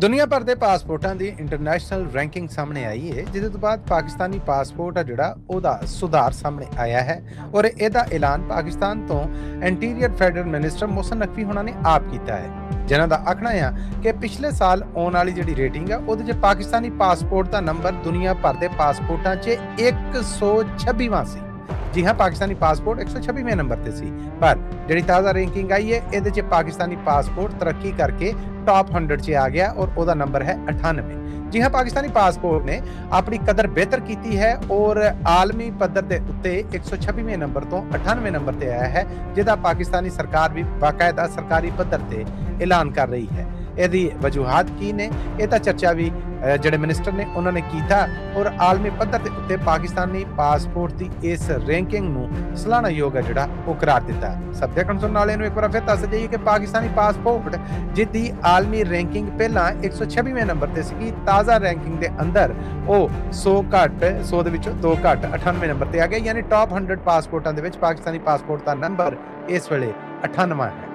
ਦੁਨੀਆ ਭਰ ਦੇ ਪਾਸਪੋਰਟਾਂ ਦੀ ਇੰਟਰਨੈਸ਼ਨਲ ਰੈਂਕਿੰਗ ਸਾਹਮਣੇ ਆਈ ਹੈ, ਜਿਹਦੇ ਤੋਂ ਬਾਅਦ ਪਾਕਿਸਤਾਨੀ ਪਾਸਪੋਰਟ ਆ ਜਿਹੜਾ ਉਹਦਾ ਸੁਧਾਰ ਸਾਹਮਣੇ ਆਇਆ ਹੈ ਔਰ ਇਹਦਾ ਐਲਾਨ ਪਾਕਿਸਤਾਨ ਤੋਂ interior federal minister Mohsin Naqvi ਹੋਣਾ ਨੇ ਆਪ ਕੀਤਾ ਹੈ, ਜਿਨ੍ਹਾਂ ਦਾ ਆਖਣਾ ਹੈ ਕਿ ਪਿਛਲੇ ਸਾਲ ਆਉਣ ਵਾਲੀ ਜਿਹੜੀ ਰੇਟਿੰਗ ਆ ਉਹਦੇ 'ਚ ਪਾਕਿਸਤਾਨੀ ਪਾਸਪੋਰਟ ਦਾ ਨੰਬਰ ਦੁਨੀਆ ਭਰ ਦੇ ਪਾਸਪੋਰਟਾਂ 'ਚ 126ਵਾਂ ਸੀ। जी हाँ, पाकिस्तानी पासपोर्ट 126वें नंबर ते सी, पर जिहड़ी ताज़ा रैंकिंग आई है इहदे च पाकिस्तानी पासपोर्ट तरक्की करके टॉप 100 च आ गया और ओहदा नंबर है 98। जी हाँ, पाकिस्तानी पासपोर्ट ने अपनी कदर बेहतर की है और आलमी पद्धर के उत्ते 126वें नंबर तो 98वें नंबर ते आया है, जिहदा पाकिस्तानी सरकार भी बाकायदा सरकारी पद्धर ते ऐलान कर रही है। ਇਹਦੀ ਵਜੂਹਾਤ ਕੀ ਨੇ, ਇਹ ਤਾਂ ਚਰਚਾ ਵੀ ਜਿਹੜੇ ਮਿਨਿਸਟਰ ਨੇ ਉਹਨਾਂ ਨੇ ਕੀਤਾ ਔਰ ਆਲਮੀ ਪੱਧਰ ਦੇ ਉੱਤੇ ਪਾਕਿਸਤਾਨੀ ਪਾਸਪੋਰਟ ਦੀ ਇਸ ਰੈਂਕਿੰਗ ਨੂੰ ਸਲਾਹਨਾਯੋਗ ਹੈ ਜਿਹੜਾ ਉਹ ਕਰਾਰ ਦਿੱਤਾ। ਸਭ ਦੇਖਣ ਸੁਣਨ ਵਾਲਿਆਂ ਨੂੰ ਇੱਕ ਵਾਰ ਫਿਰ ਦੱਸ ਦਈਏ ਕਿ ਪਾਕਿਸਤਾਨੀ ਪਾਸਪੋਰਟ ਜਿਹਦੀ ਆਲਮੀ ਰੈਂਕਿੰਗ ਪਹਿਲਾਂ 126ਵੇਂ ਨੰਬਰ ਤੇ ਸੀਗੀ, ਤਾਜ਼ਾ ਰੈਂਕਿੰਗ ਦੇ ਅੰਦਰ ਉਹ 100 ਦੇ ਵਿੱਚੋਂ 2 ਘੱਟ 98ਵੇਂ ਨੰਬਰ ਤੇ ਆ ਗਿਆ, ਯਾਨੀ ਟੌਪ 100 ਪਾਸਪੋਰਟਾਂ ਦੇ ਵਿੱਚ ਪਾਕਿਸਤਾਨੀ ਪਾਸਪੋਰਟ ਦਾ ਨੰਬਰ ਇਸ ਵੇਲੇ 98ਵਾਂ ਹੈ।